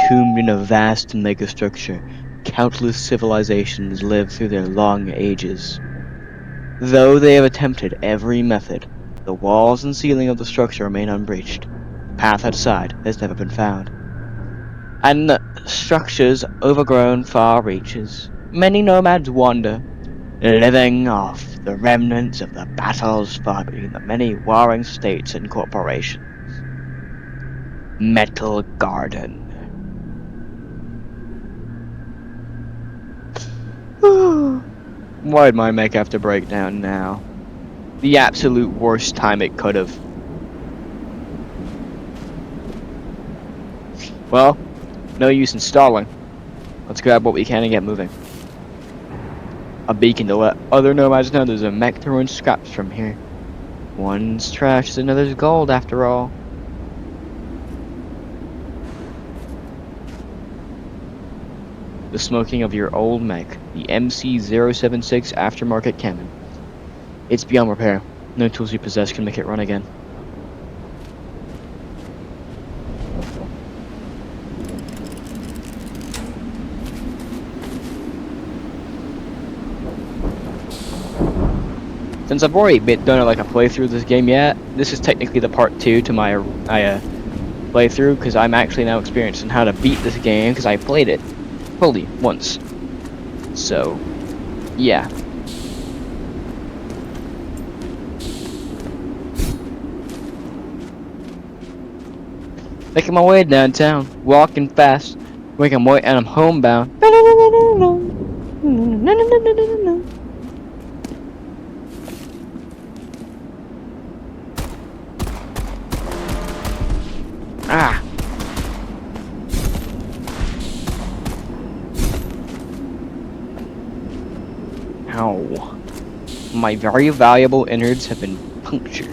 entombed in a vast megastructure, countless civilizations live through their long ages. Though they have attempted every method, the walls and ceiling of the structure remain unbreached. The path outside has never been found. And the structure's overgrown far reaches, many nomads wander, living off the remnants of the battles fought between the many warring states and corporations. Metal Garden. Why'd my mech have to break down now? The absolute worst time it could have. Well, no use in stalling. Let's grab what we can and get moving. A beacon to let other nomads know there's a mech to ruin scraps from here. One's trash is another's gold, after all. The smoking of your old mech, the MC-076 aftermarket cannon. It's beyond repair. No tools you possess can make it run again. Since I've already done like a playthrough of this game yet, this is technically the part 2 to my playthrough, because I'm actually now experienced in how to beat this game, because I played it fully once. So, yeah. Making my way downtown, walking fast, making my way, and I'm homebound. Ah. Ow. My very valuable innards have been punctured.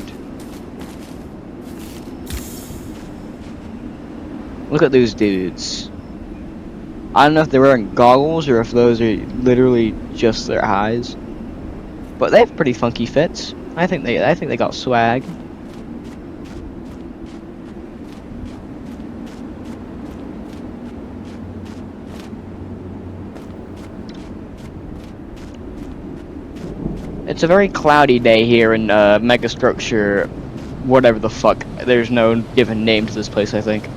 Look at those dudes. I don't know if they're wearing goggles or if those are literally just their eyes, but they have pretty funky fits. I think they got swag. It's a very cloudy day here in megastructure, whatever the fuck. There's no given name to this place, I think.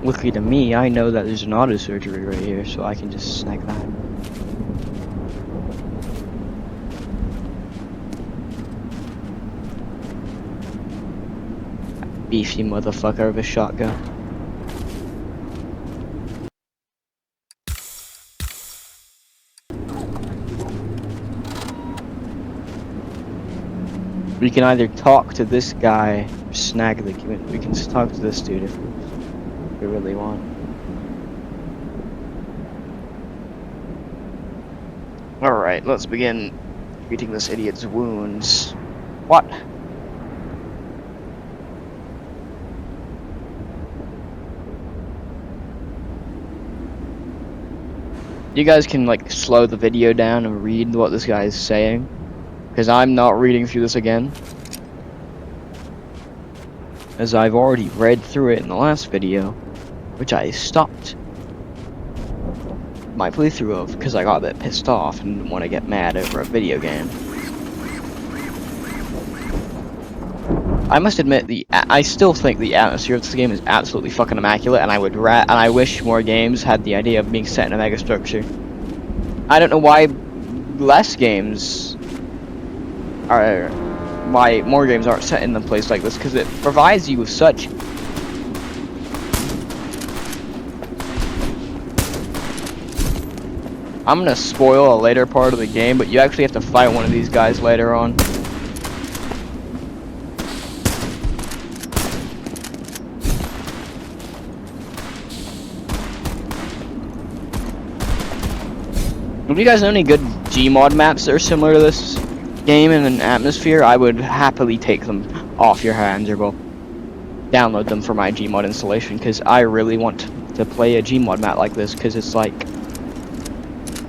Luckily to me, I know that there's an auto surgery right here, so I can just snag that. Beefy motherfucker of a shotgun. We can either talk to this guy or snag the. We can just talk to this dude if we really want. Alright, let's begin treating this idiot's wounds. What? You guys can like slow the video down and read what this guy is saying, because I'm not reading through this again, as I've already read through it in the last video, which I stopped my playthrough of because I got a bit pissed off and didn't want to get mad over a video game. I must admit, I still think the atmosphere of this game is absolutely fucking immaculate, and I wish more games had the idea of being set in a megastructure. I don't know why why more games aren't set in a place like this, because it provides you with such I'm gonna spoil a later part of the game, but you actually have to fight one of these guys later on. Do you guys know any good Gmod maps that are similar to this? game in an atmosphere, I would happily take them off your hands, or well, download them for my Gmod installation, because I really want to play a Gmod map like this, because it's like,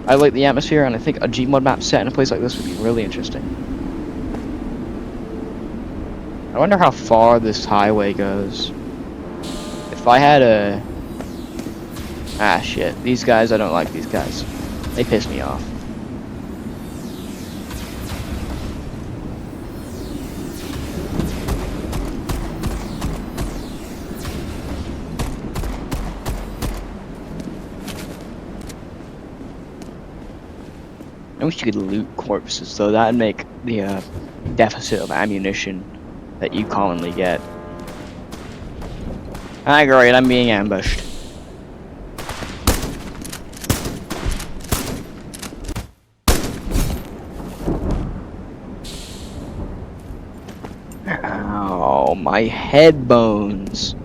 I like the atmosphere, and I think a Gmod map set in a place like this would be really interesting. I wonder how far this highway goes. If I had a... Ah, shit. These guys, I don't like these guys. They piss me off. I wish you could loot corpses, though. That'd make the deficit of ammunition that you commonly get. Ah, great, I'm being ambushed. Ow, my head bones.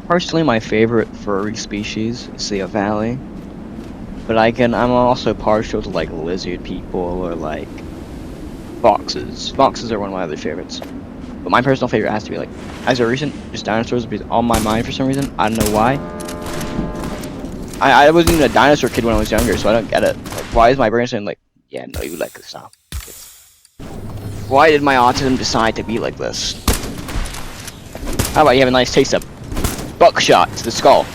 Personally, my favorite furry species is the Avali. But I'm also partial to like lizard people or like foxes. Foxes are one of my other favorites. But my personal favorite has to be like, as a recent, just dinosaurs be on my mind for some reason. I don't know why. I wasn't even a dinosaur kid when I was younger, so I don't get it. Like, why is my brain saying like, yeah, no, you like this now? Why did my autism decide to be like this? How about you have a nice taste of buckshot to the skull?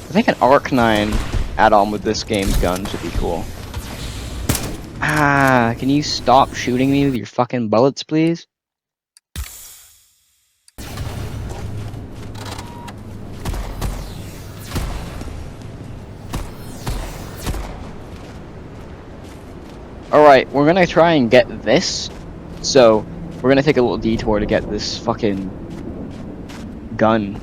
I think an Arc-9 add-on with this game's guns would be cool. Ah, can you stop shooting me with your fucking bullets, please? Alright, we're gonna try and get this. So, we're gonna take a little detour to get this fucking gun.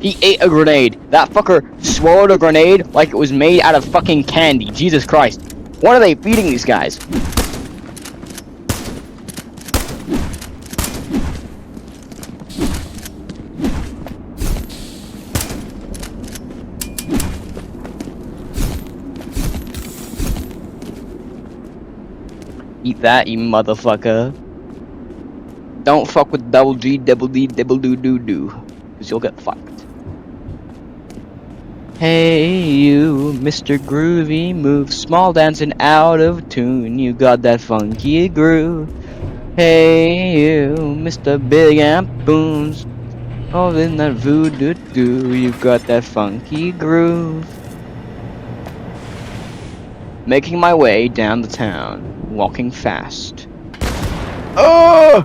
He ate a grenade. That fucker swallowed a grenade like it was made out of fucking candy. Jesus Christ. What are they feeding these guys? Eat that, you motherfucker. Don't fuck with double G, double D, double do do do. Because you'll get fucked. Hey you, Mr. Groovy, move small dancing out of tune. You got that funky groove. Hey you, Mr. Big Amp Booms, all in that voodoo doo. You got that funky groove. Making my way down the town, walking fast. Oh!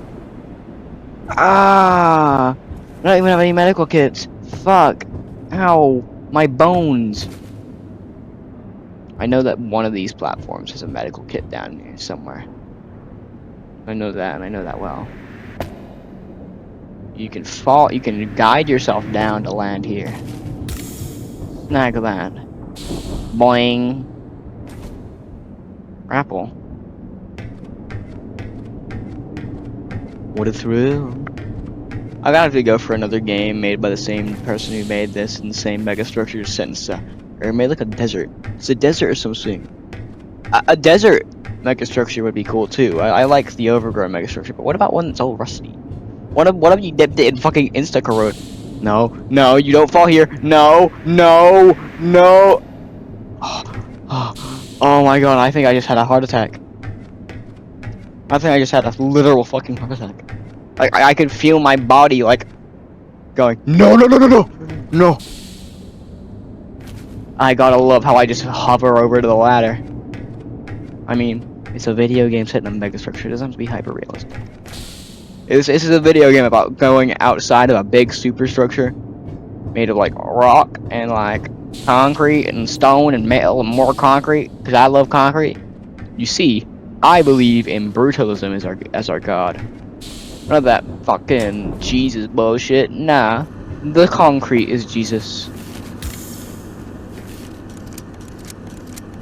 Ah! I don't even have any medical kits. Fuck. Ow. My bones. I know that one of these platforms has a medical kit down here somewhere. I know that, and I know that well. You can guide yourself down to land here. Snag that. Boing. Grapple. What a thrill. I gotta have to go for another game made by the same person who made this in the same megastructure sentence. Or made like a desert. It's a desert or something. A desert megastructure would be cool too. I like the overgrown megastructure, but what about one that's all rusty? What if you dipped it in fucking insta-corrode? No, no, you don't fall here. No, no, no. Oh my god, I think I just had a heart attack. I think I just had a literal fucking heart attack. Like, I could feel my body, like, going, no, no, no, no, no, no. I gotta love how I just hover over to the ladder. I mean, it's a video game set in a megastructure. It doesn't have to be hyper-realistic. This is a video game about going outside of a big superstructure made of, like, rock and, like, concrete and stone and metal and more concrete, because I love concrete. You see, I believe in brutalism as our god. None of that fucking Jesus bullshit. Nah, the concrete is Jesus.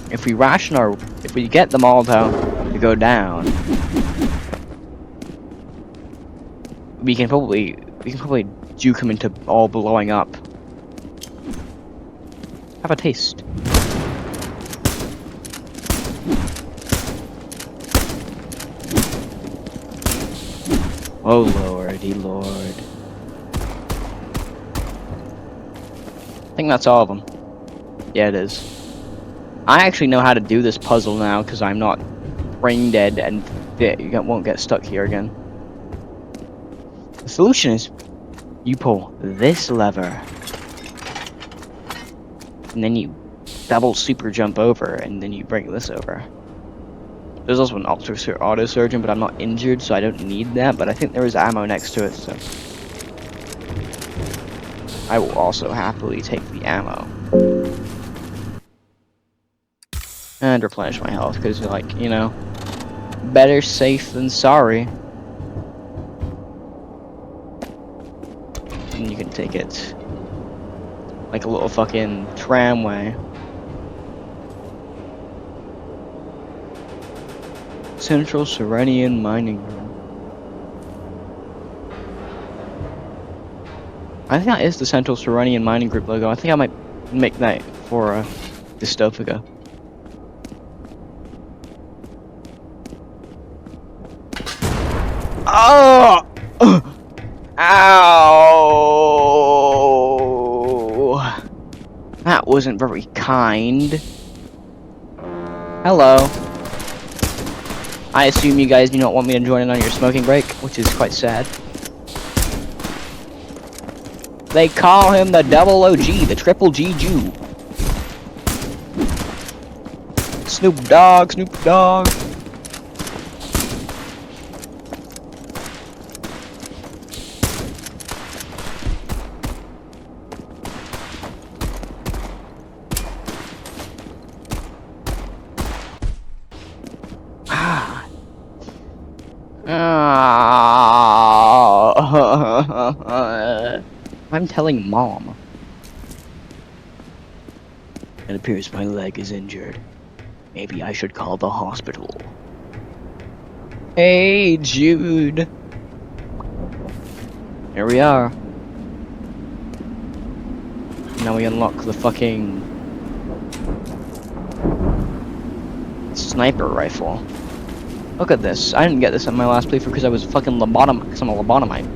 If we get the Molotov to go down, we can probably juke him into all blowing up. Have a taste. Oh lordy lord. I think that's all of them. Yeah, it is. I actually know how to do this puzzle now because I'm not brain dead and you won't get stuck here again. The solution is you pull this lever and then you double super jump over and then you bring this over. There's also an auto surgeon, but I'm not injured, so I don't need that. But I think there is ammo next to it, so I will also happily take the ammo and replenish my health because, like, you know, better safe than sorry. And you can take it like a little fucking tramway. Central Serenian Mining Room. I think that is the Central Serenian Mining Group logo. I think I might make that for Dystopica. Oh! Ow! That wasn't very kind. Hello. I assume you guys do not want me to join in on your smoking break, which is quite sad. They call him the double OG, the triple G Jew. Snoop Dogg, Snoop Dogg. I'm telling Mom. It appears my leg is injured. Maybe I should call the hospital. Hey, Jude. Here we are. Now we unlock the fucking sniper rifle. Look at this. I didn't get this on my last playthrough because I was fucking lobotomized. Because I'm a lobotomite.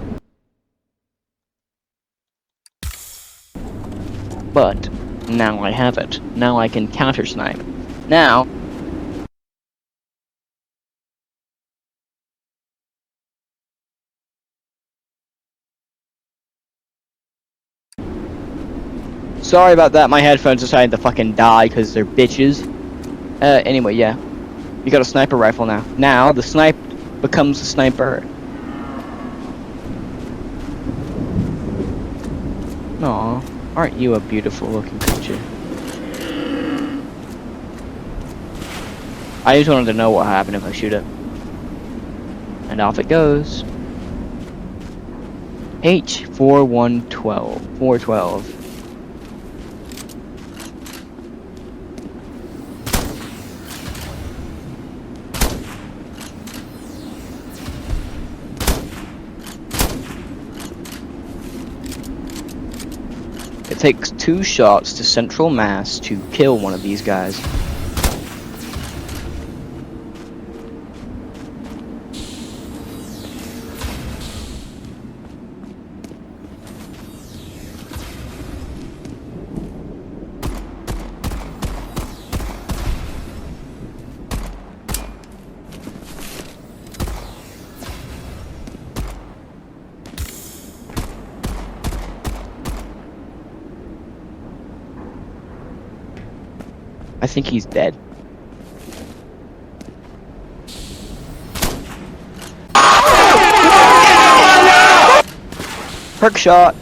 But now I have it. Now I can counter snipe. Now sorry about that, my headphones decided to fucking die because they're bitches. Anyway, yeah. You got a sniper rifle now. Now, the snipe becomes the sniper. Aw, aren't you a beautiful looking creature? I just wanted to know what happened if I shoot it. And off it goes. H4112. 412. It takes 2 shots to central mass to kill one of these guys. I think he's dead. Perk shot.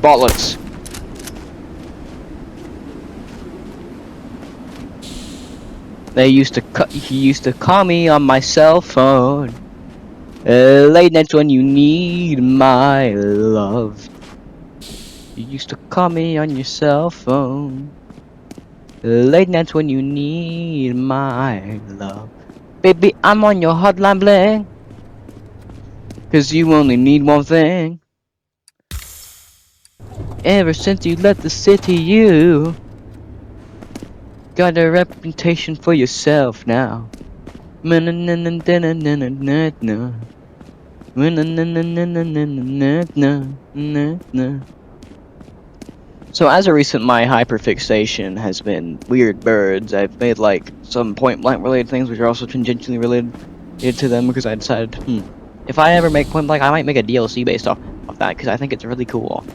bollocks. He used to call me on my cell phone. Late nights when you need my love. You used to call me on your cell phone. Late nights when you need my love. Baby, I'm on your hotline bling. 'Cause you only need one thing. Ever since you left the city, you got a reputation for yourself now. So as of recent, my hyperfixation has been weird birds. I've made like some point blank related things which are also tangentially related to them because I decided, if I ever make point blank, I might make a DLC based off that because I think it's really cool.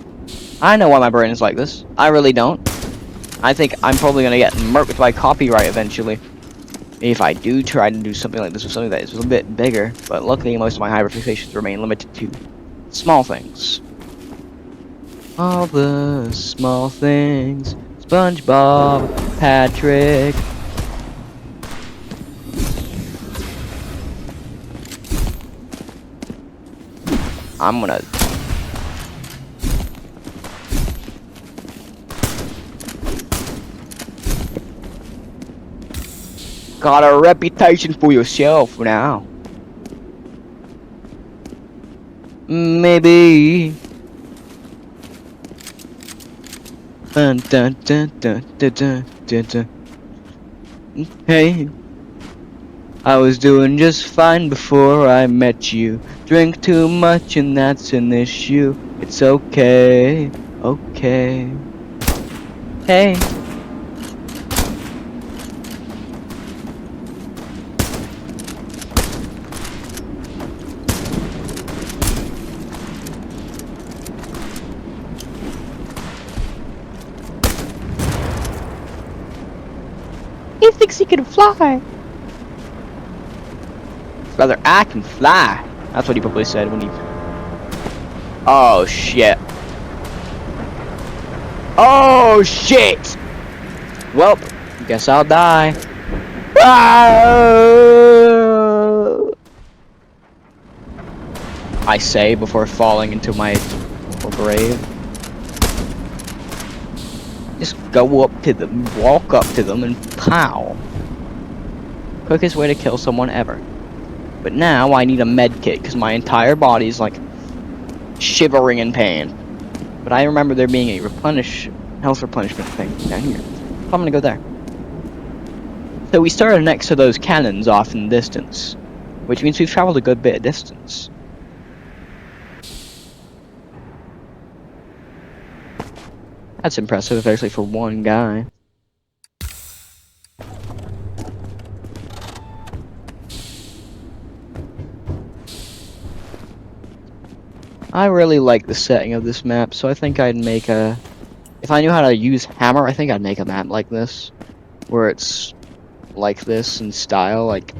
I know why my brain is like this. I really don't. I think I'm probably gonna get murked by copyright eventually if I do try to do something like this with something that is a little bit bigger. But luckily, most of my hyperfixations remain limited to small things. All the small things. SpongeBob, Patrick. I'm gonna. Got a reputation for yourself now. Maybe. Dun, dun, dun, dun, dun, dun, dun, dun. Hey, I was doing just fine before I met you. Drink too much and that's an issue. It's okay, okay. Hey. He thinks he can fly. Brother, I can fly. That's what he probably said when he... Oh, shit. Oh, shit! Well, guess I'll die. I say before falling into my grave. Just go up to them, walk up to them, and pow. Quickest way to kill someone ever. But now I need a med kit because my entire body's like shivering in pain. But I remember there being a health replenishment thing down here. So I'm gonna go there. So we started next to those cannons off in the distance, which means we've traveled a good bit of distance. That's impressive, especially for one guy. I really like the setting of this map, so I think I'd make a... If I knew how to use hammer, I think I'd make a map like this. Where it's like this in style, like...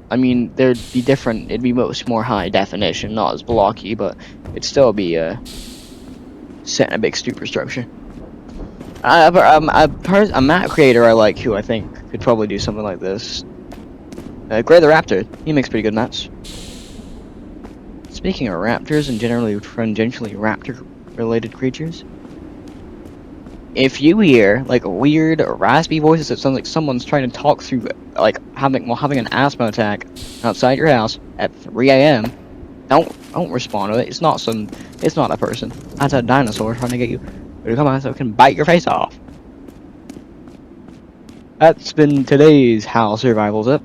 I mean, there'd be different, it'd be much more high definition, not as blocky, but it'd still be set in a big superstructure. A map creator I like who I think could probably do something like this. Gray the Raptor, he makes pretty good maps. Speaking of raptors and generally tangentially raptor-related creatures, if you hear like weird raspy voices, it sounds like someone's trying to talk through, like having an asthma attack outside your house at 3 a.m. Don't respond to it. It's not a person. That's a dinosaur trying to get you to come out so it can bite your face off. That's been today's HAL Survival Zip.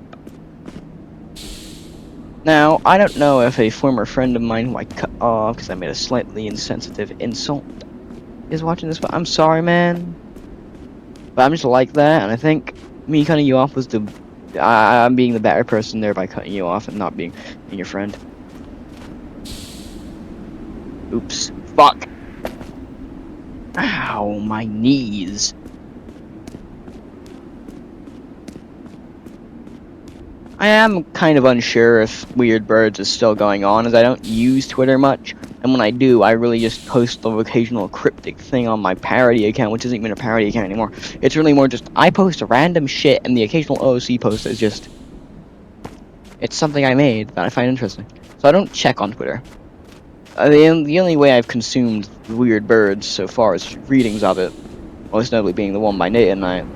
Now, I don't know if a former friend of mine who I cut off because I made a slightly insensitive insult is watching this, but I'm sorry, man. But I'm just like that, and I think me cutting you off was I'm being the better person there by cutting you off and not being your friend. Oops. Fuck. Ow, my knees. I am kind of unsure if Weird Birds is still going on, as I don't use Twitter much, and when I do, I really just post the occasional cryptic thing on my parody account, which isn't even a parody account anymore. It's really more just, I post random shit, and the occasional OOC post is just, it's something I made that I find interesting. So I don't check on Twitter. The only way I've consumed Weird Birds so far is readings of it, most notably being the one by Nate and Knight.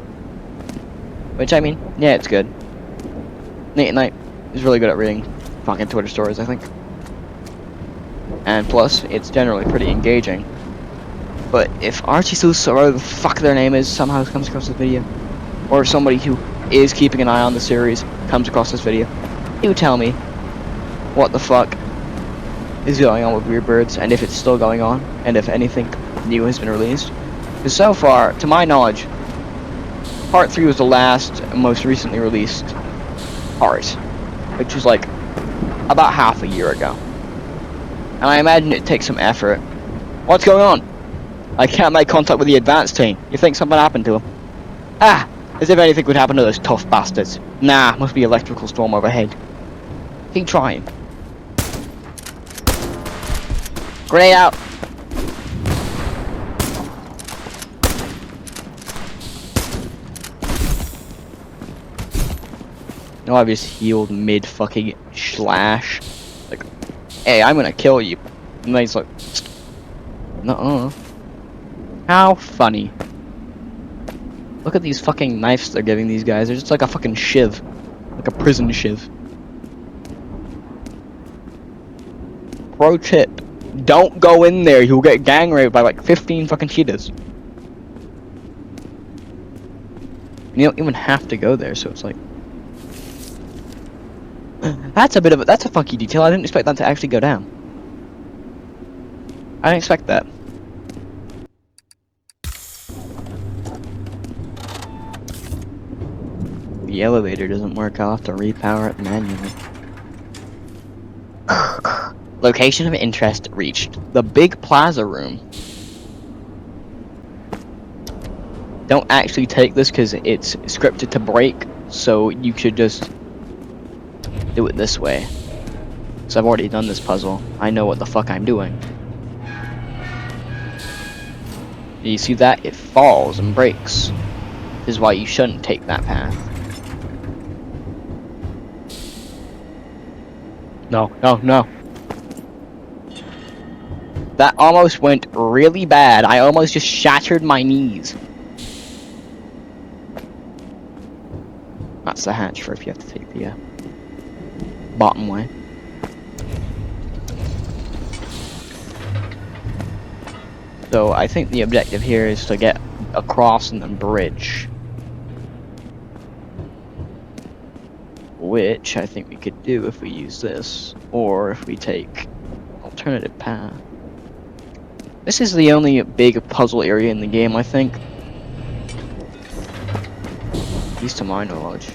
Which, I mean, yeah, it's good. Nate and Knight is really good at reading fucking Twitter stories, I think. And plus, it's generally pretty engaging. But if Archie Sus, or whatever the fuck their name is, somehow comes across this video, or somebody who is keeping an eye on the series comes across this video, you tell me what the fuck is going on with Weird Birds, and if it's still going on, and if anything new has been released. Because so far, to my knowledge, Part 3 was the last, most recently released part, which was like about half a year ago. And I imagine it takes some effort. What's going on? I can't make contact with the advanced team. You think something happened to them? Ah! As if anything would happen to those tough bastards. Nah, must be electrical storm overhead. Keep trying. Grenade out! No, I've just healed mid-fucking slash. Like, hey, I'm gonna kill you. And then he's like, no. How funny. Look at these fucking knives they're giving these guys. They're just like a fucking shiv. Like a prison shiv. Pro tip. Don't go in there. You'll get gang raped by like 15 fucking cheetahs. And you don't even have to go there, so it's like... That's a funky detail. I didn't expect that to actually go down. I didn't expect that. The elevator doesn't work. I'll have to repower it manually. Location of interest reached. The big plaza room. Don't actually take this because it's scripted to break, so you should just do it this way. So I've already done this puzzle. I know what the fuck I'm doing. You see that? It falls and breaks. This is why you shouldn't take that path. No. That almost went really bad. I almost just shattered my knees. That's the hatch for if you have to take the bottom way. So I think the objective here is to get across and then bridge. Which I think we could do if we use this, or if we take alternative path. This is the only big puzzle area in the game, I think. At least to my knowledge.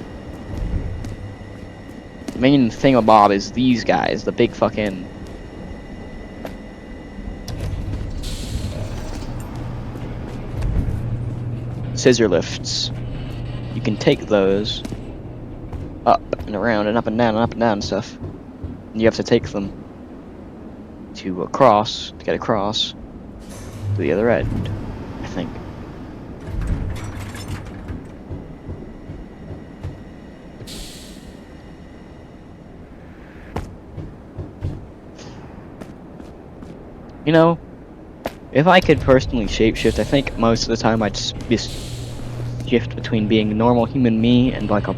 The main thingamabob is these guys, the big fucking... scissor lifts. You can take those up and around and up and down and up and down and stuff. And you have to take them to get across to the other end, I think. You know, if I could personally shapeshift, I think most of the time I'd just shift between being normal human me and like a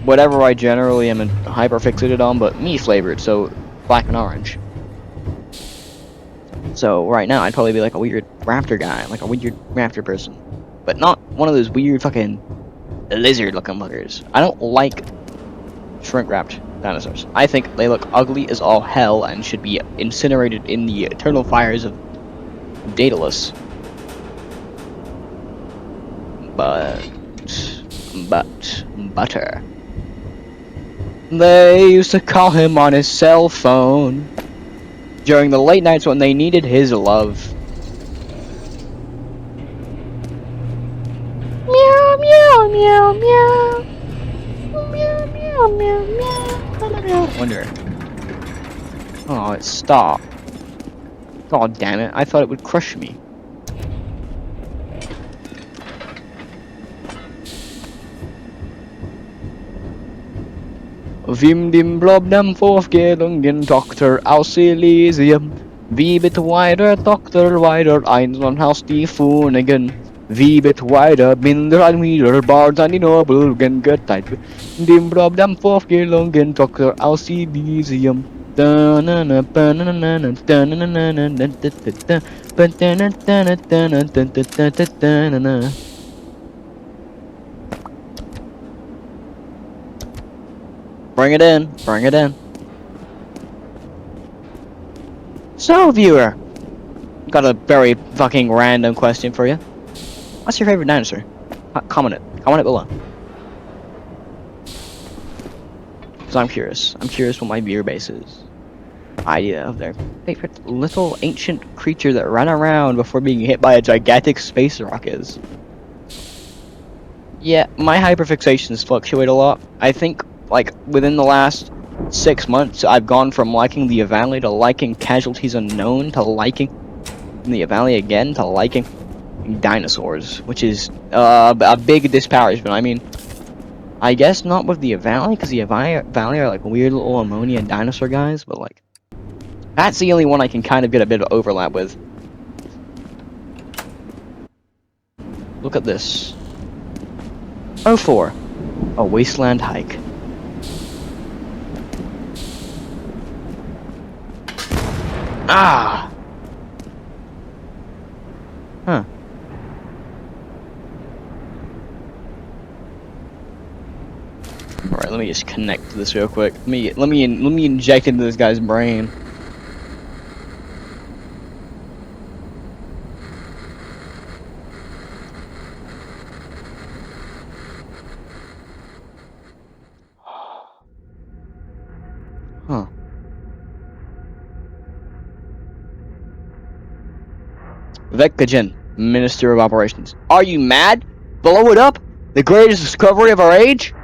whatever I generally am hyper fixated on, but me flavored, so black and orange. So right now I'd probably be like a weird raptor guy, like a weird raptor person, but not one of those weird fucking lizard looking buggers. I don't like shrink wrapped dinosaurs. I think they look ugly as all hell and should be incinerated in the eternal fires of Daedalus. But butter. They used to call him on his cell phone during the late nights when they needed his love. Meow meow meow meow. Meow meow. Wonder. Oh, it stopped. God damn it! I thought it would crush me. Vim dim blob dam forth gelungen Dr. aus Elysium. Wie bit wider, Dr. wider, Einstein Haus die Funingen. Wie bit wider, Binder and Wieder, Bards and the Noble, gen Göttheit. Dim blob dam forth gelungen Dr. aus Elysium. Bring it in, bring it in. So, viewer, got a very fucking random question for you. What's your favorite dinosaur? Comment it below. Because I'm curious. I'm curious what my viewer base is. Idea of their favorite little ancient creature that ran around before being hit by a gigantic space rock is. Yeah, my hyperfixations fluctuate a lot. I think, like, within the last 6 months, I've gone from liking the Valley to liking Casualties Unknown to liking the Valley again to liking dinosaurs, which is a big disparagement. I mean, I guess not with the Valley, because the Valley are like weird little ammonia dinosaur guys, but like, that's the only one I can kind of get a bit of overlap with. Look at this. 04. A wasteland hike. Ah! Huh. Alright, let me just connect to this real quick. Let me inject into this guy's brain. Huh. Vekkajen, Minister of Operations. Are you mad? Blow it up? The greatest discovery of our age?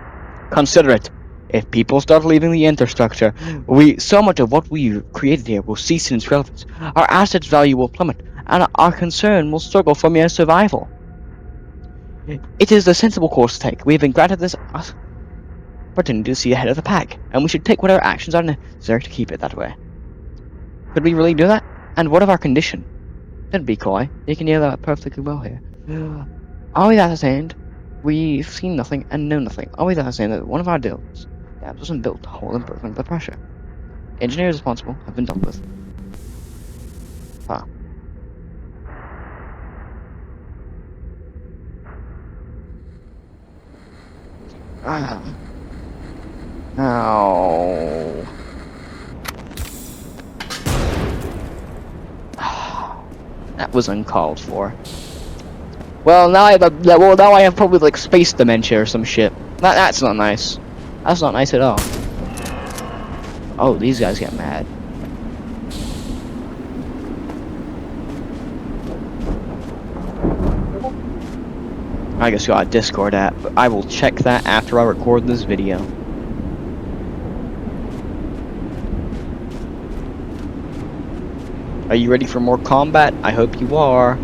Consider it. If people start leaving the infrastructure, so much of what we created here will cease in its relevance. Our assets' value will plummet, and our concern will struggle for mere survival. It is the sensible course to take. We have been granted this opportunity to see ahead of the pack, and we should take whatever actions are necessary to keep it that way. Could we really do that? And what of our condition? Don't be coy. You can hear that perfectly well here. Are we that ashamed? We've seen nothing and know nothing. Are we that ashamed that one of our dams wasn't built to hold improvement of the pressure? Engineers responsible have been dealt with. Huh. Oh. That was uncalled for. Well, now I have probably like space dementia or some shit. That's not nice. That's not nice at all. Oh, these guys get mad. I guess got a Discord app, but I will check that after I record this video. Are you ready for more combat? I hope you are.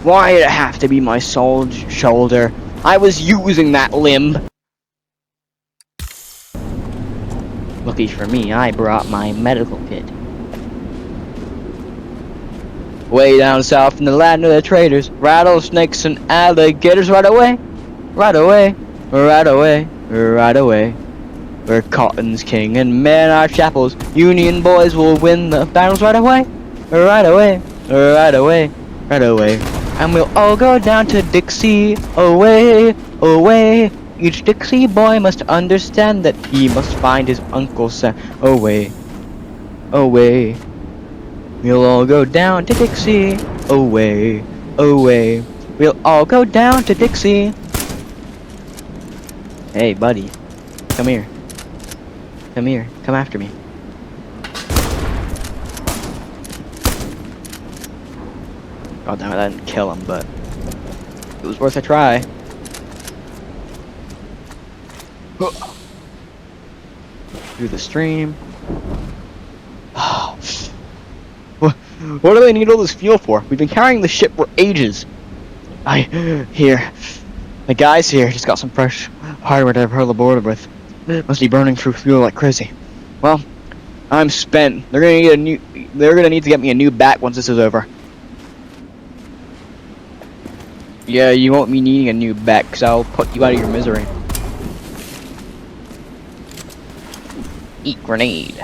Why did it have to be my shoulder? I was using that limb. Lucky for me, I brought my medical kit. Way down south in the land of the traders, rattlesnakes and alligators right away. Right away, right away, right away. Where cotton's king and men are chapels, Union boys will win the battles right away. Right away, right away, right away. And we'll all go down to Dixie, away, away. Each Dixie boy must understand that he must find his Uncle Sam. Away, away. We'll all go down to Dixie, away, away. We'll all go down to Dixie. Hey, buddy. Come here. Come here. Come after me. God damn it, I didn't kill him, but it was worth a try. Through the stream. What do they need all this fuel for? We've been carrying the ship for ages. Here. The guys here just got some fresh hardware to hurl aboard with. Must be burning through fuel like crazy. Well, I'm spent. They're gonna need to get me a new bat once this is over. Yeah, you won't be needing a new bat, cause I'll put you out of your misery. Eat grenade.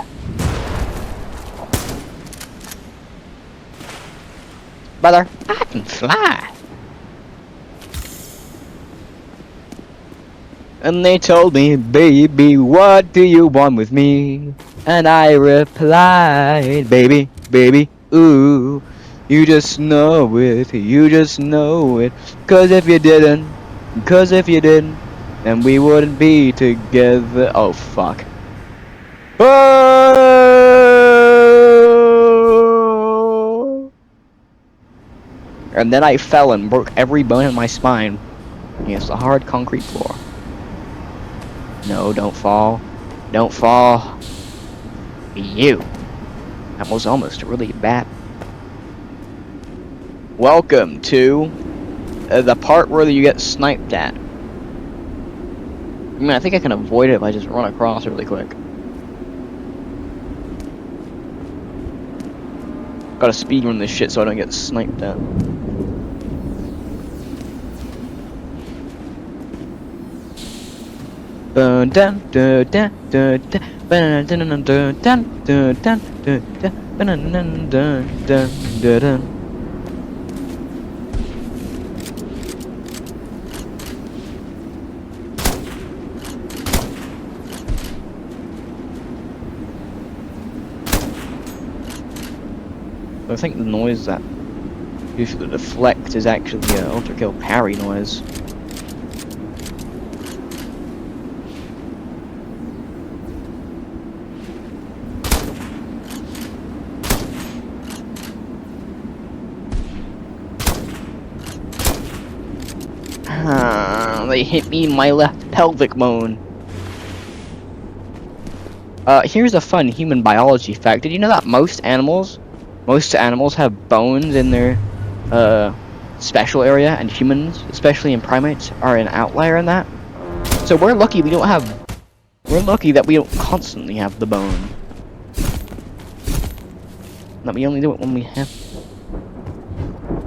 Brother, I can fly. And they told me, baby, what do you want with me? And I replied, baby, baby, ooh, you just know it, you just know it. Cause if you didn't, then we wouldn't be together. Oh, fuck. Oh! And then I fell and broke every bone in my spine against the hard concrete floor. No, don't fall. Don't fall. You. That was almost really bad. Welcome to the part where you get sniped at. I mean, I think I can avoid it if I just run across really quick. Gotta speedrun this shit so I don't get sniped at. Dun dun dun dun dun dun dun dun dun dun dun dun dun dun. I think the noise that usually deflect is actually the ultra kill parry noise. They hit me in my left pelvic bone. Here's a fun human biology fact. Did you know that most animals have bones in their special area, and humans, especially in primates, are an outlier in that? So we're lucky that we don't constantly have the bone. That we only do it when we have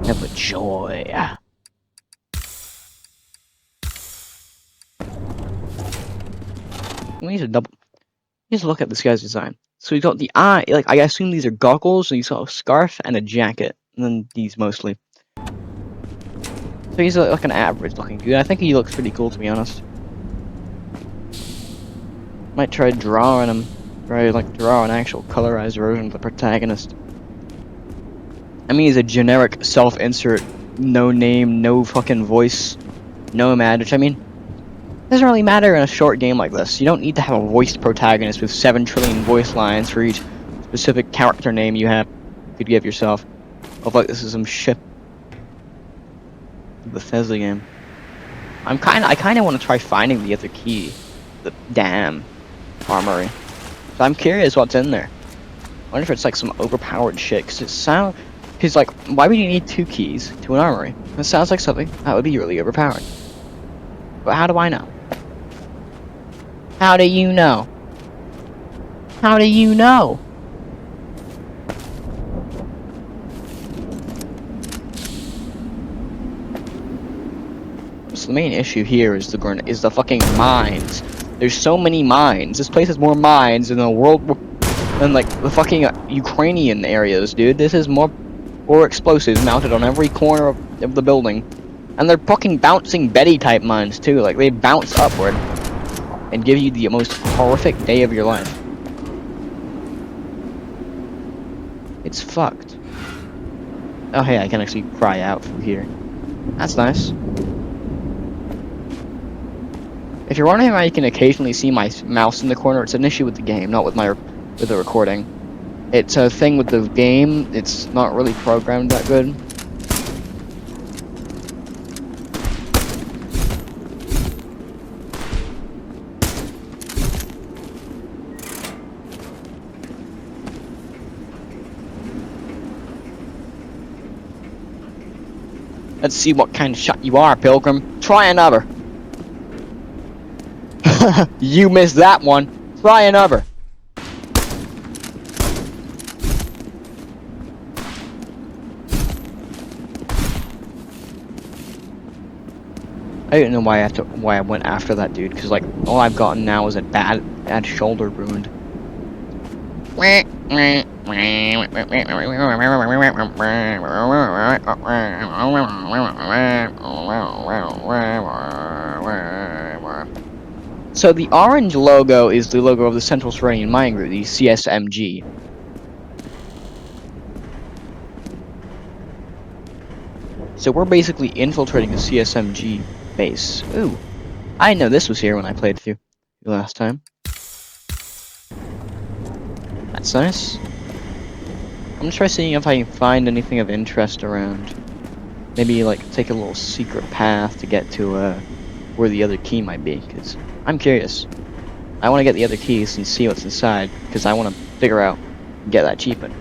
a joy. We need to just look at this guy's design. So he's got the eye, like I assume these are goggles, and he's got a scarf and a jacket, and then these mostly. So he's like an average looking dude. I think he looks pretty cool, to be honest. Might try drawing him, draw an actual colorized version of the protagonist. I mean, he's a generic self-insert, no name, no fucking voice, no image, which I mean, doesn't really matter in a short game like this. You don't need to have a voiced protagonist with 7 trillion voice lines for each specific character name you could give yourself. Look like this is some shit Bethesda game. I kinda want to try finding the other key, the damn armory. So I'm curious what's in there. I wonder if it's like some overpowered shit. Cause like, why would you need 2 keys to an armory? It sounds like something that would be really overpowered. But how do I know? How do you know? How do you know? So the main issue here is the fucking mines. There's so many mines. This place has more mines than like the fucking Ukrainian areas, dude. This is more explosives mounted on every corner of the building. And they're fucking bouncing Betty type mines too, like they bounce upward and give you the most horrific day of your life. It's fucked. Oh hey, I can actually cry out from here. That's nice. If you're wondering why you can occasionally see my mouse in the corner, it's an issue with the game, not with the recording. It's a thing with the game. It's not really programmed that good. Let's see what kind of shot you are, Pilgrim. Try another. You missed that one. Try another. I don't know why I went after that dude, because like all I've gotten now is a bad shoulder wound. So the orange logo is the logo of the Central Serenian Mine Group, the CSMG. So we're basically infiltrating the CSMG base. Ooh, I know this was here when I played through the last time. That's nice. I'm gonna try seeing if I can find anything of interest around. Maybe like take a little secret path to get to where the other key might be, because I'm curious. I want to get the other keys and see what's inside, because I want to figure out and get that achievement.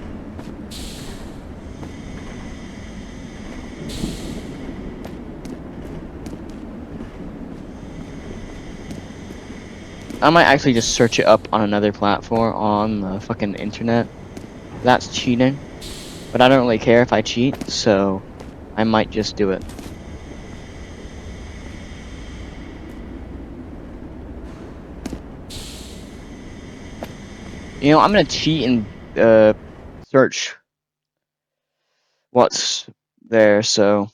I might actually just search it up on another platform on the fucking internet. That's cheating, but I don't really care if I cheat, so I might just do it. You know, I'm gonna cheat and search what's there, so.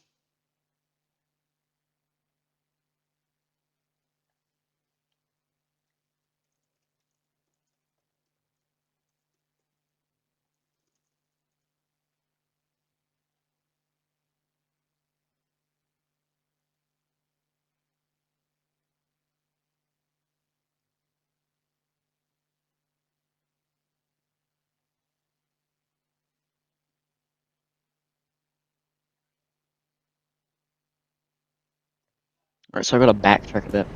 Alright, so I gotta backtrack a bit.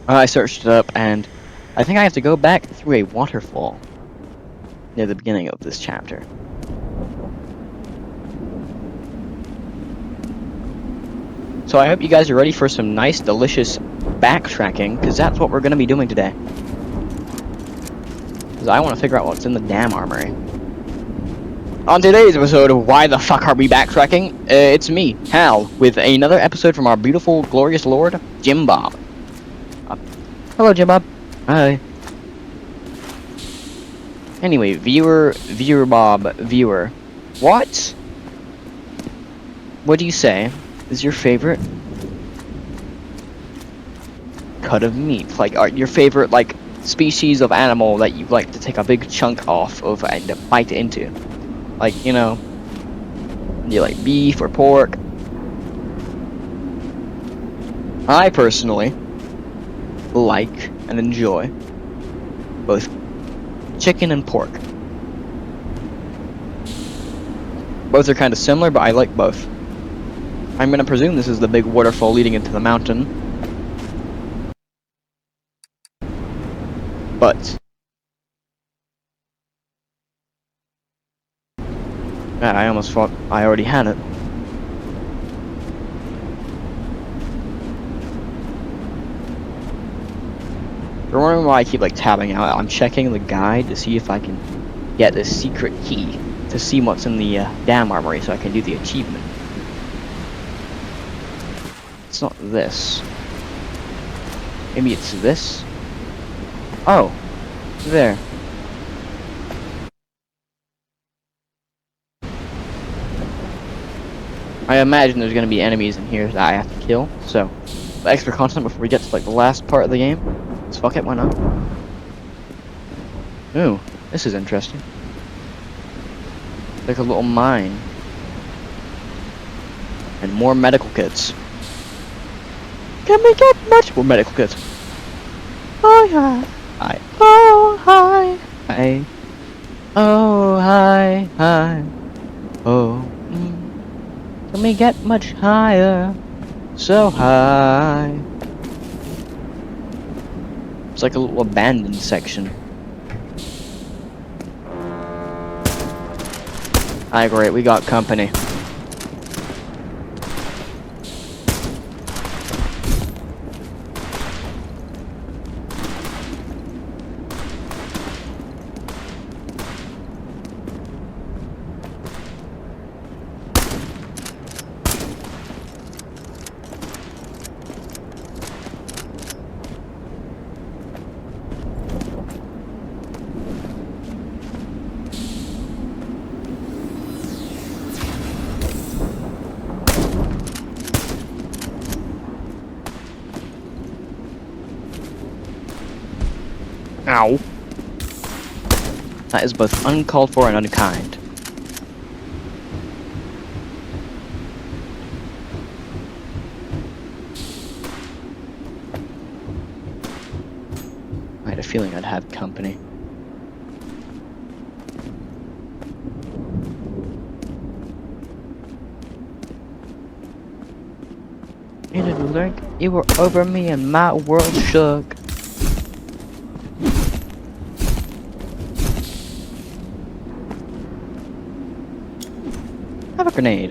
I searched it up, and I think I have to go back through a waterfall near the beginning of this chapter. So I hope you guys are ready for some nice, delicious backtracking, because that's what we're going to be doing today. Because I want to figure out what's in the damn armory. On today's episode of Why the Fuck Are We Backtracking? It's me, Hal, with another episode from our beautiful, glorious lord, Jim Bob. Hello, Jim Bob. Hi. Anyway, viewer Bob, viewer. What? What do you say is your favorite cut of meat? Like, your favorite, like, species of animal that you like to take a big chunk off of and bite into? Like, you know, do you like beef or pork? I personally like and enjoy both chicken and pork. Both are kind of similar, but I like both. I'm gonna presume this is the big waterfall leading into the mountain. But I almost thought I already had it. You're wondering why I keep like tabbing out. I'm checking the guide to see if I can get this secret key to see what's in the dam armory so I can do the achievement. It's not this. Maybe it's this? Oh, there. I imagine there's gonna be enemies in here that I have to kill, so extra content before we get to like the last part of the game. Let's fuck it, why not? Ooh, this is interesting. Like a little mine. And more medical kits. Can we get much more medical kits? Oh, hi. Hi. Oh, hi. Hi. Oh, hi. Hi. Oh. Can we get much higher? So high. It's like a little abandoned section. Alright, great. We got company. Ow. That is both uncalled for and unkind. I had a feeling I'd have company. You didn't think you were over me and my world shook. Have a grenade.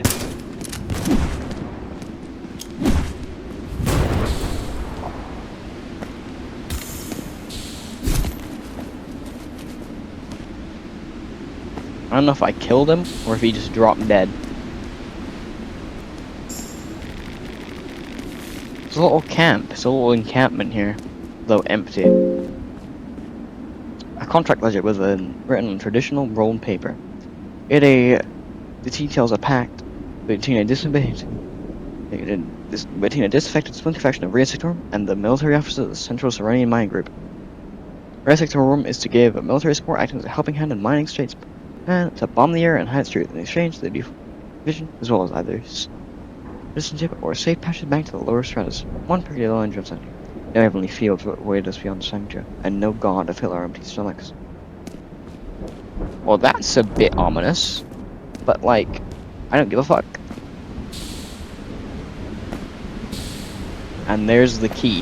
I don't know if I killed him or if he just dropped dead. It's a little camp. It's a little encampment here, though empty. A contract ledger was written on traditional rolled paper. The details a pact between a disaffected splinter faction of Reasectorum and the military officers of the Central Serenian Mining Group. Reasectorum is to give military support acting as a helping hand in mining states, and to bomb the area and hide its truth. In exchange, they do vision as well as either citizenship or safe passage back to the lower stratus. One particular line jumps out. No heavenly fields await us beyond the sanctuary, and no god to fill our empty stomachs. Well, that's a bit ominous, but like, I don't give a fuck. And there's the key.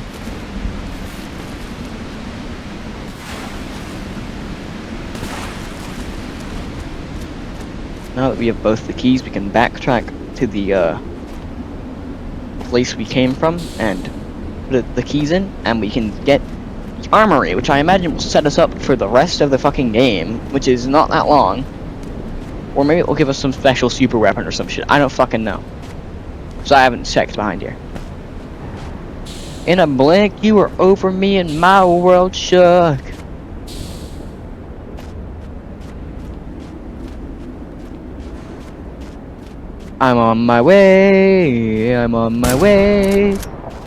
Now that we have both the keys, we can backtrack to the place we came from and put the keys in, and we can get the armory, which I imagine will set us up for the rest of the fucking game, which is not that long. Or maybe it will give us some special super weapon or some shit. I don't fucking know. So I haven't checked behind here. In a blink, you were over me and my world shook. I'm on my way. I'm on my way.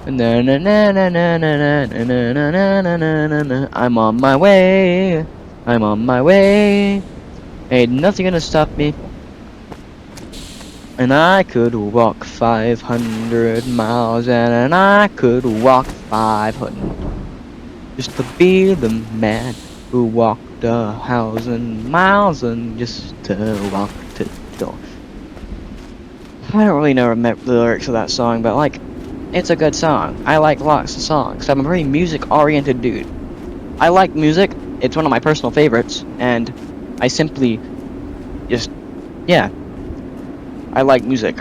Na na na na na na na na na na na na na. I'm on my way. I'm on my way. Ain't nothing gonna stop me. And I could walk 500 miles, and I could walk 500 just to be the man who walked 1,000 miles and just to walk to the door. I don't really know the lyrics of that song, but like, it's a good song. I like lots of songs. I'm a very music-oriented dude. I like music. It's one of my personal favorites, and I simply just, yeah. I like music.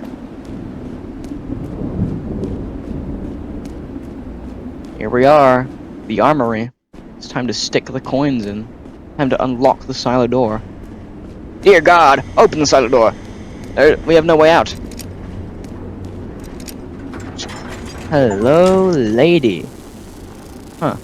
Here we are, the armory. It's time to stick the coins in. Time to unlock the silo door. Dear God, open the silo door. We have no way out. Hello, lady. Huh.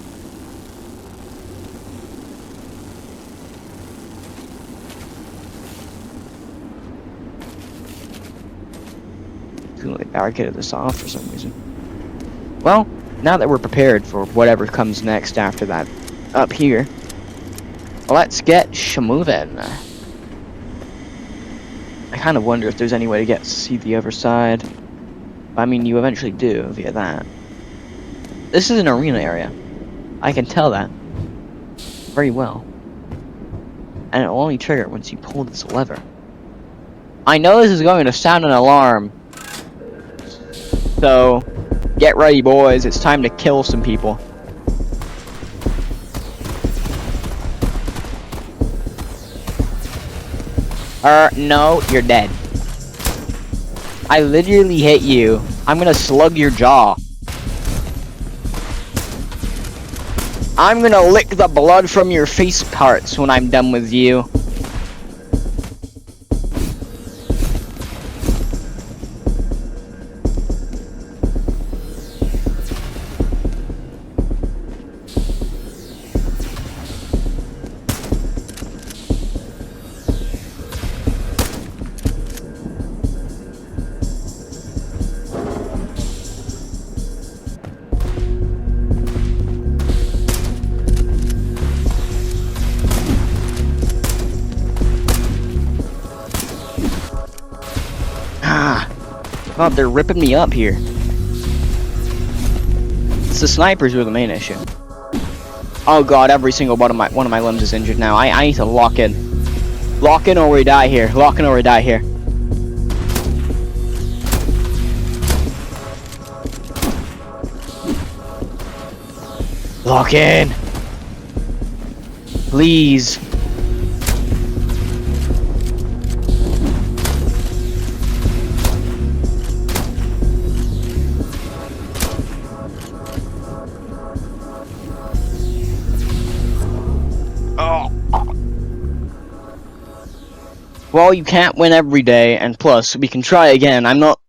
They barricaded this off for some reason. Well, now that we're prepared for whatever comes next after that up here, let's get moving. I kind of wonder if there's any way to get to see the other side. I mean, you eventually do via that. This is an arena area. I can tell that very well. And it will only trigger once you pull this lever. I know this is going to sound an alarm. So, get ready, boys. It's time to kill some people. No, you're dead. I literally hit you. I'm gonna slug your jaw. I'm gonna lick the blood from your face parts when I'm done with you. God, they're ripping me up here. It's the snipers who are the main issue. Oh god, every single one of my limbs is injured now. I need to lock in. Lock in or we die here. Lock in or we die here. Lock in. Please. Well, you can't win every day, and plus, we can try again. I'm not...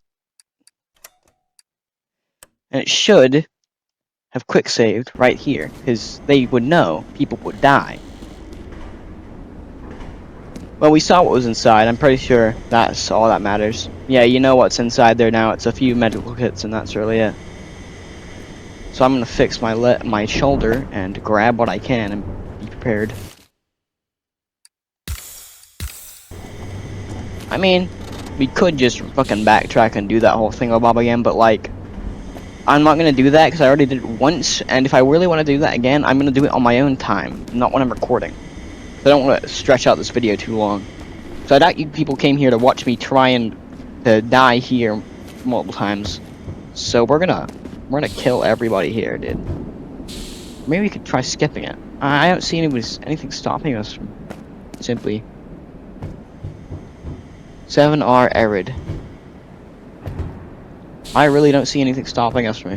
And it should have quick saved right here, because they would know people would die. Well, we saw what was inside. I'm pretty sure that's all that matters. Yeah, you know what's inside there now. It's a few medical kits, and that's really it. So I'm gonna fix my shoulder and grab what I can and be prepared. I mean, we could just fucking backtrack and do that whole thing about again, but like, I'm not gonna do that because I already did it once, and if I really want to do that again, I'm gonna do it on my own time, not when I'm recording. I don't want to stretch out this video too long. So I doubt you people came here to watch me try and die here multiple times. So we're gonna kill everybody here, dude. Maybe we could try skipping it. I don't see anything stopping us from simply 7R arid. I really don't see anything stopping us from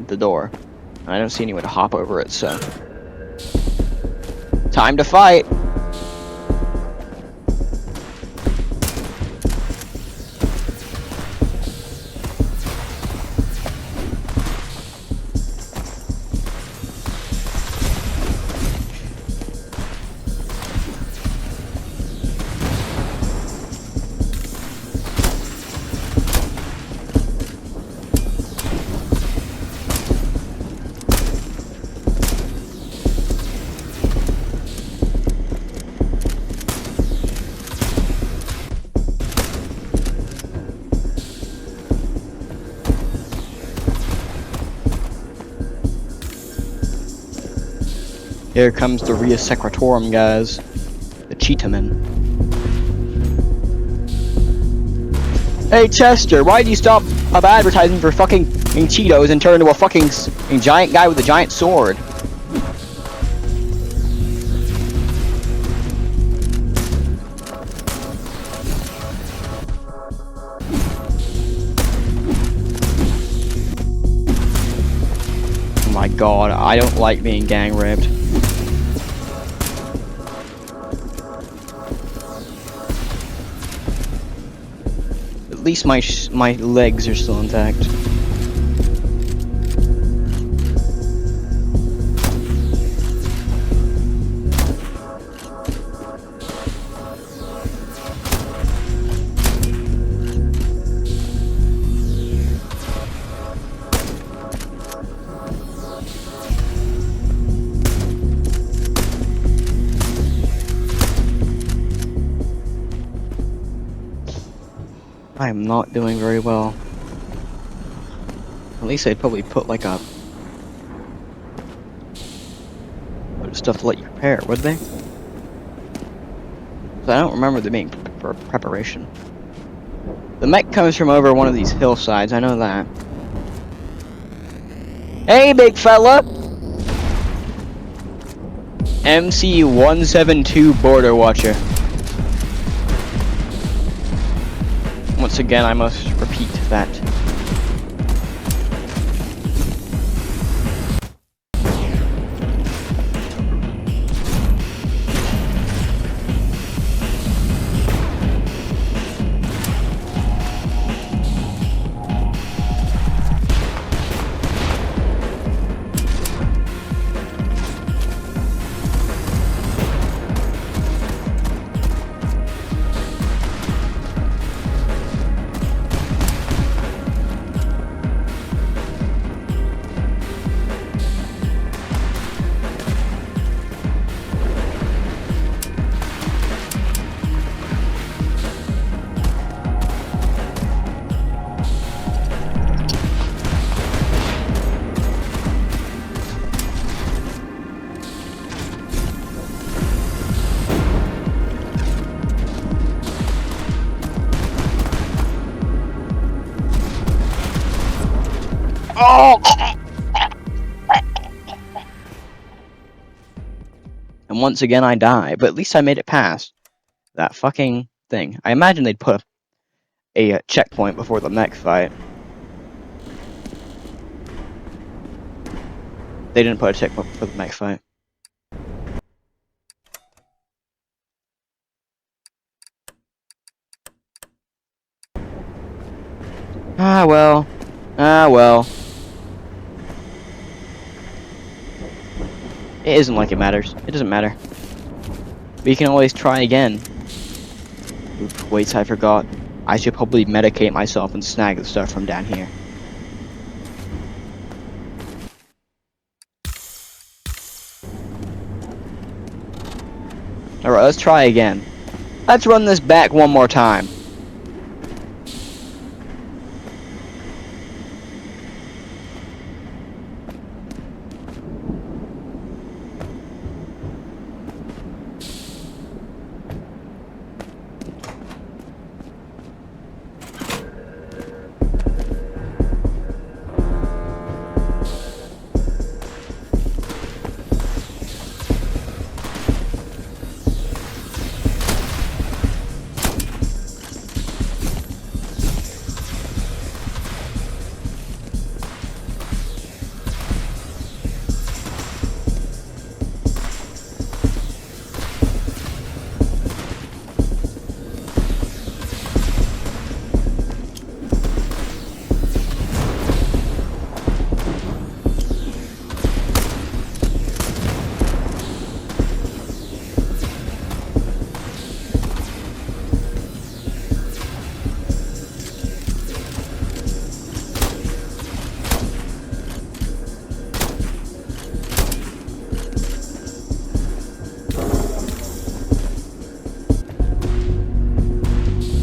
the door. I don't see anyone to hop over it, so time to fight. Here comes the Ria Secretorum, guys. The Cheetahman. Hey Chester, why did you stop advertising for fucking Cheetos and turn into a fucking giant guy with a giant sword? Oh my god, I don't like being gang raped. At least my legs are still intact. I am not doing very well. At least they'd probably put like a stuff to let you prepare, would they? So I don't remember there being for preparation. The mech comes from over one of these hillsides, I know that. Hey, big fella! MC-172 Border Watcher. Once again, I must repeat that. Oh! And once again I die, but at least I made it past that fucking thing. I imagine they'd put a checkpoint before the mech fight. They didn't put a checkpoint before the mech fight. Ah well. Ah well. It isn't like it matters. It doesn't matter. We can always try again. Oops, wait, I forgot. I should probably medicate myself and snag the stuff from down here. Alright, let's try again. Let's run this back one more time.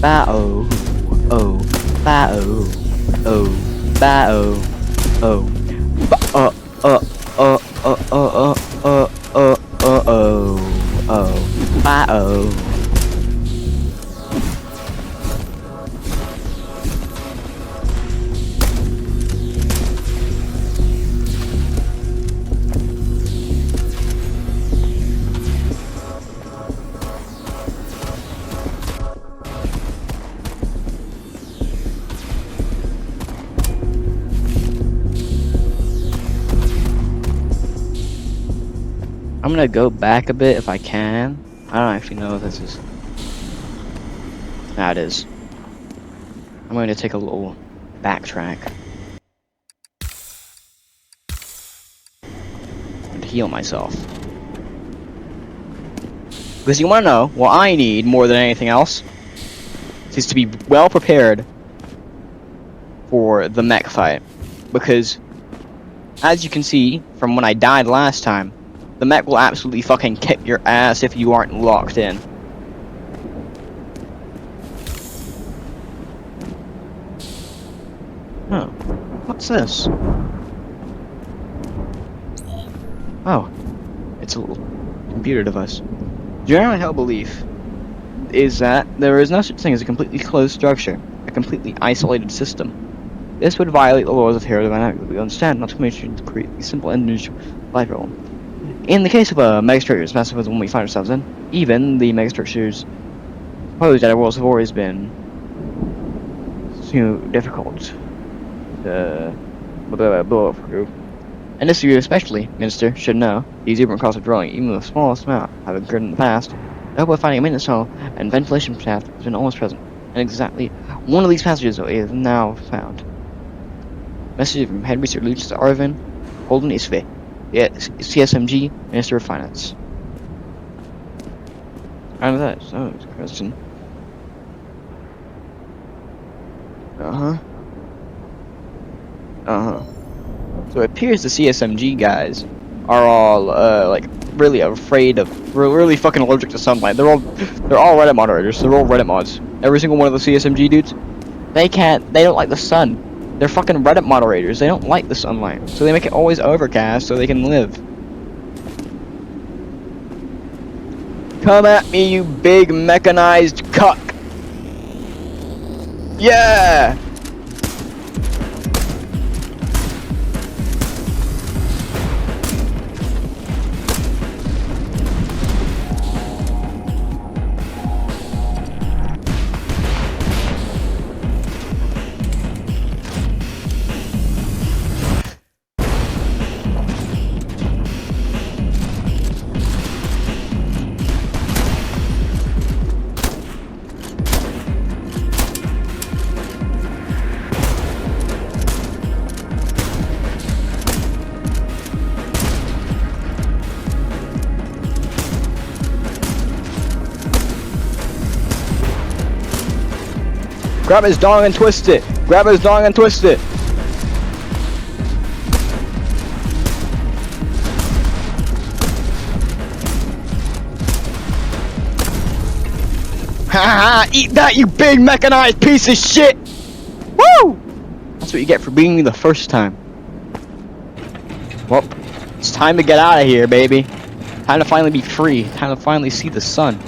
Ba-oh, oh, ba-oh, oh, ba-oh, oh, oh, ba-oh. I'm gonna go back a bit if I can. I don't actually know if this is... Nah, it is. I'm going to take a little backtrack. And heal myself. Because you wanna know, what I need more than anything else is to be well prepared for the mech fight. Because, as you can see from when I died last time, the mech will absolutely fucking kick your ass if you aren't locked in. Huh. What's What's this? Oh, it's a little computer device. Generally held belief is that there is no such thing as a completely closed structure, a completely isolated system. This would violate the laws of thermodynamics that we understand, not to mention to create a simple individual life problem. In the case of a megastructure as massive as the one we find ourselves in, even the megastructures proposed that our worlds have always been too difficult to blow up through. And this you especially, Minister, should know. These urban costs of drawing, even the smallest amount, have occurred in the past. The hope of finding a maintenance tunnel and ventilation shaft has been almost present, and exactly one of these passages is now found. Message from Head Research Lucius Arvin, Holden Isve, CSMG, Minister of Finance. And that's a question. So it appears the CSMG guys are all like really afraid of, really fucking allergic to sunlight. They're all Reddit moderators. They're all Reddit mods. Every single one of the CSMG dudes, they don't like the sun. They're fucking Reddit moderators. They don't like the sunlight, so they make it always overcast so they can live. Come at me, you big mechanized cuck! Yeah! Grab his dong and twist it! Grab his dong and twist it! Haha! Eat that, you big mechanized piece of shit! Woo! That's what you get for beating me the first time. Well, it's time to get out of here, baby. Time to finally be free. Time to finally see the sun.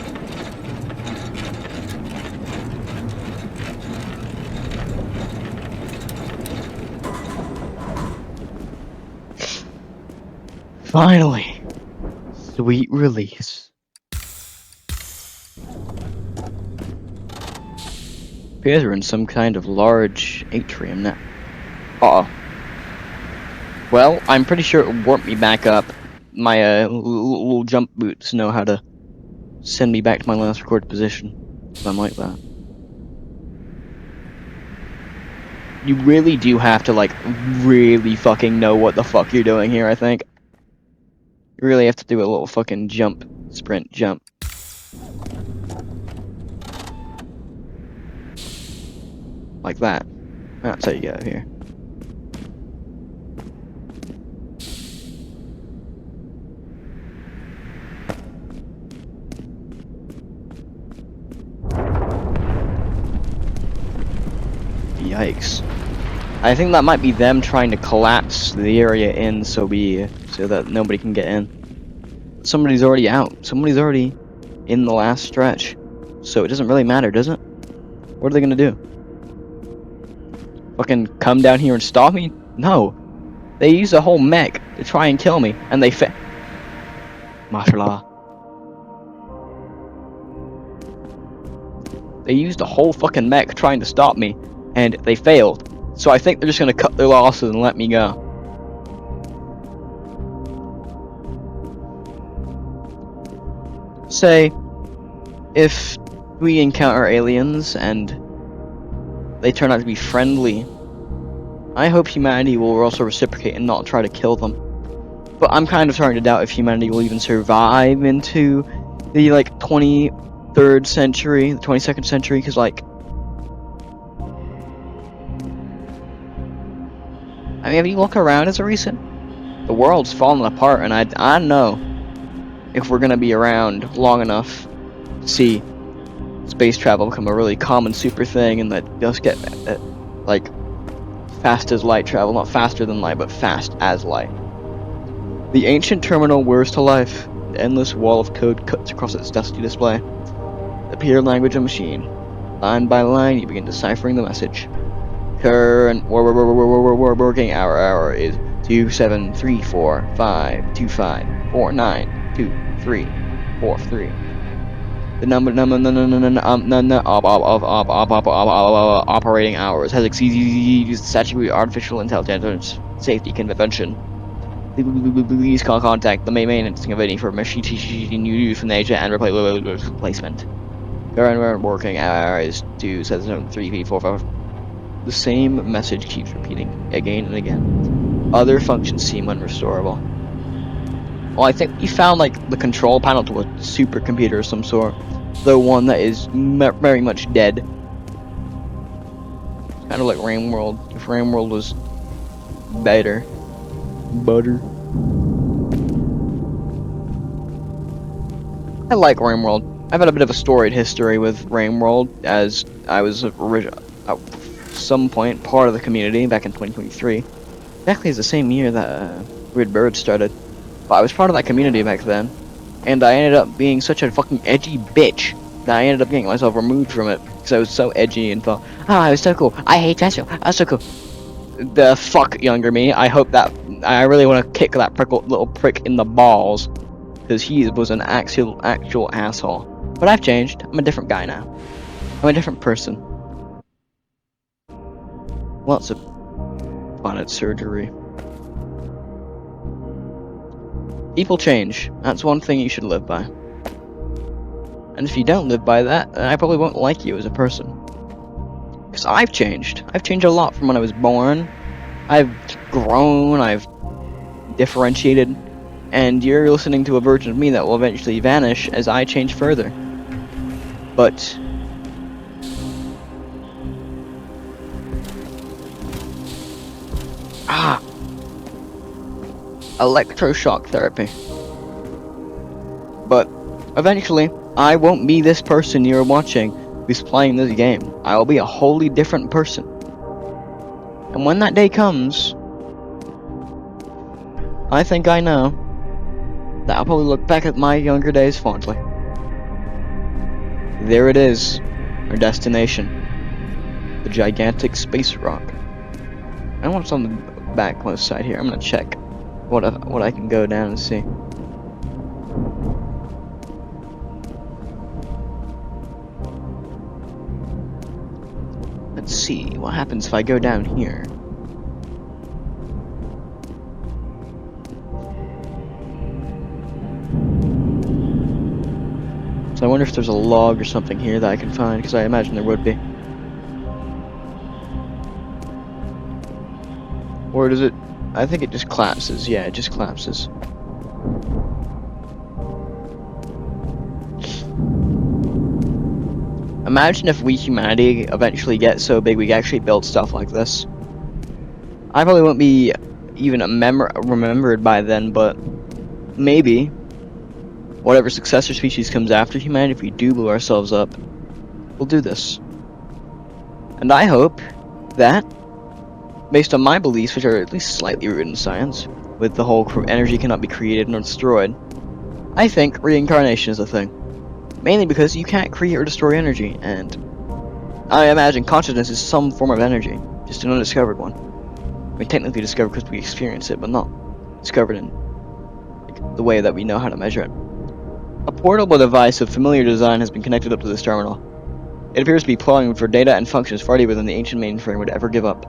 Finally! Sweet release. Appears we're in some kind of large atrium now. Uh-oh. Well, I'm pretty sure it will warp me back up. My little jump boots know how to send me back to my last recorded position. Something like that. You really do have to, like, really fucking know what the fuck you're doing here, I think. You really have to do a little fucking jump, sprint, jump. Like that. That's how you get out here. Yikes. I think that might be them trying to collapse the area in so that nobody can get in. Somebody's already out. Somebody's already in the last stretch. So it doesn't really matter, does it? What are they gonna do? Fucking come down here and stop me? No. They used a whole mech to try and kill me, and they Mashallah. They used a whole fucking mech trying to stop me, and they failed. So I think they're just gonna cut their losses and let me go. Say, if we encounter aliens and they turn out to be friendly, I hope humanity will also reciprocate and not try to kill them. But I'm kind of starting to doubt if humanity will even survive into the, like, 23rd century, the 22nd century, because, like, I mean, if you look around as a recent, the world's falling apart, and I don't know if we're gonna be around long enough to see space travel become a really common super thing, and that just get like Fast as light travel, not faster than light, but fast as light. The ancient terminal whirs to life. The endless wall of code cuts across its dusty display. The pure language of machine. Line by line, you begin deciphering the message. Current working hour is 27345254924343. The number operating hours has exceeded statutory artificial intelligence safety convention. Please call contact the maintenance committee for machine use from Asia and replacement. Current working hour is 273455. The same message keeps repeating again and again. Other functions seem unrestorable. Well, I think we found like the control panel to a supercomputer of some sort, though one that is very much dead. Kind of like RainWorld. If RainWorld was better. I like RainWorld. I've had a bit of a storied history with RainWorld, as I was at some point part of the community back in 2023. Exactly the same year that Weird Bird started. But I was part of that community back then, and I ended up being such a fucking edgy bitch that I ended up getting myself removed from it because I was so edgy and thought, I was so cool. I hate that show. I was so cool. The fuck younger me. I hope that I really want to kick that little prick in the balls because he was an actual asshole. But I've changed. I'm a different guy now. I'm a different person. Lots of fun at surgery. People change. That's one thing you should live by. And if you don't live by that, then I probably won't like you as a person. Because I've changed. I've changed a lot from when I was born. I've grown, I've differentiated, and you're listening to a version of me that will eventually vanish as I change further. But electroshock therapy. But eventually, I won't be this person you're watching who's playing this game. I will be a wholly different person. And when that day comes, I think I know that I'll probably look back at my younger days fondly. There it is, our destination. The gigantic space rock. I want what's on the back left side here. I'm gonna check what I can go down and see. Let's see what happens if I go down here. So I wonder if there's a log or something here that I can find, because I imagine there would be. Or does it? I think it just collapses. Yeah, it just collapses. Imagine if we, humanity, eventually get so big we can actually build stuff like this. I probably won't be even remembered by then, but maybe whatever successor species comes after humanity, if we do blow ourselves up, we'll do this. And I hope that, based on my beliefs, which are at least slightly rooted in science, with the whole energy cannot be created nor destroyed, I think reincarnation is a thing. Mainly because you can't create or destroy energy, and I imagine consciousness is some form of energy, just an undiscovered one. I mean, technically discovered because we experience it, but not discovered in the way that we know how to measure it. A portable device of familiar design has been connected up to this terminal. It appears to be plowing for data and functions far deeper than the ancient mainframe would ever give up.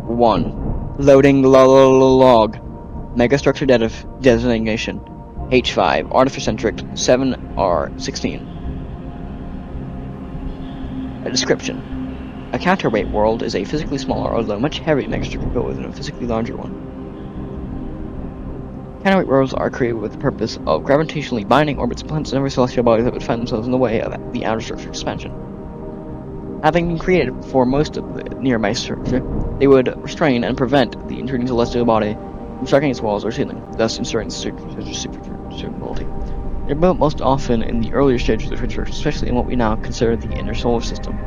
1. Loading log. Megastructure designation. H5, Artificentric 7R16. A description. A counterweight world is a physically smaller, although much heavier megastructure built within a physically larger one. Counterweight worlds are created with the purpose of gravitationally binding orbits of planets and other celestial bodies that would find themselves in the way of the outer structure expansion. Having been created for most of the nearby structure, they would restrain and prevent the intruding celestial body from striking its walls or ceiling, thus ensuring superficiality. They're built most often in the earlier stages of the structure, especially in what we now consider the inner solar system.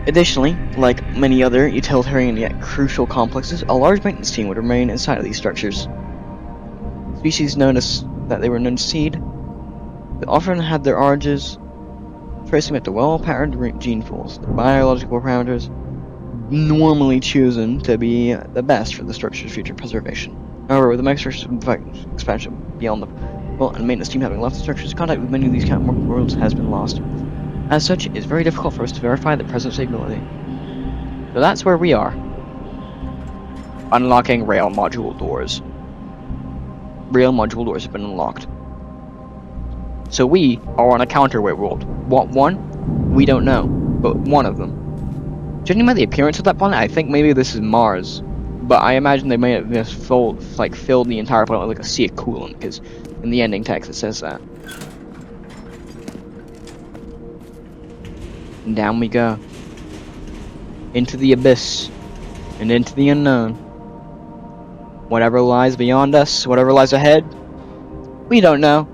Additionally, like many other utilitarian yet crucial complexes, a large maintenance team would remain inside of these structures. Species known to seed, they often had their origins tracing back to well-patterned gene pools, the biological parameters normally chosen to be the best for the structure's future preservation. However, with the megastructure's expansion beyond the and maintenance team having left the structures, contact with many of these worlds has been lost. As such, it is very difficult for us to verify the present stability. So that's where we are. Unlocking rail module doors. Rail module doors have been unlocked. So we are on a counterweight world. What one? We don't know, but one of them. Judging by the appearance of that planet, I think maybe this is Mars. But I imagine they may have just filled the entire planet with like a sea of coolant, because in the ending text it says that. And down we go. Into the abyss. And into the unknown. Whatever lies beyond us, whatever lies ahead, we don't know.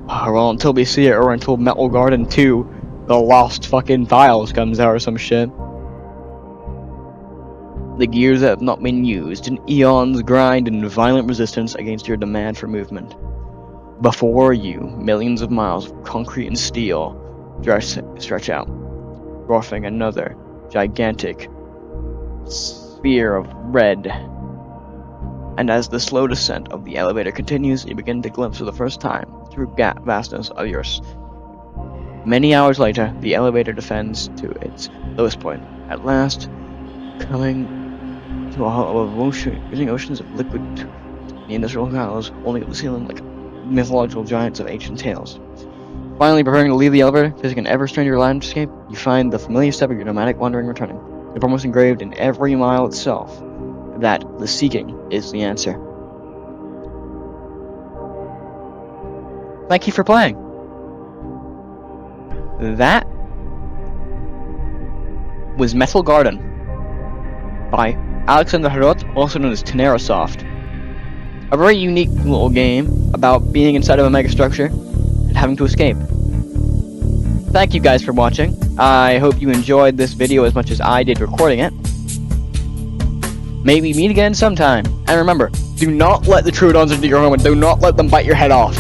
Well, until we see it, or until Metal Garden 2, the Lost fucking Files comes out or some shit. The gears that have not been used, and eons grind in violent resistance against your demand for movement. Before you, millions of miles of concrete and steel stretch out, dwarfing another gigantic sphere of red. And as the slow descent of the elevator continues, you begin to glimpse for the first time through vastness of yours. Many hours later, the elevator descends to its lowest point, at last coming to a hollow of oceans of liquid. The industrial gallows holding up the ceiling like mythological giants of ancient tales. Finally, preparing to leave the elevator, facing an ever-stranger landscape, you find the familiar step of your nomadic wandering returning. It's almost engraved in every mile itself that the seeking is the answer. Thank you for playing. That was Metal Garden by Alexander Harot, also known as Tenerasoft. A very unique little game about being inside of a megastructure and having to escape. Thank you guys for watching. I hope you enjoyed this video as much as I did recording it. Maybe meet again sometime. And remember, do not let the Troodons into your home and do not let them bite your head off.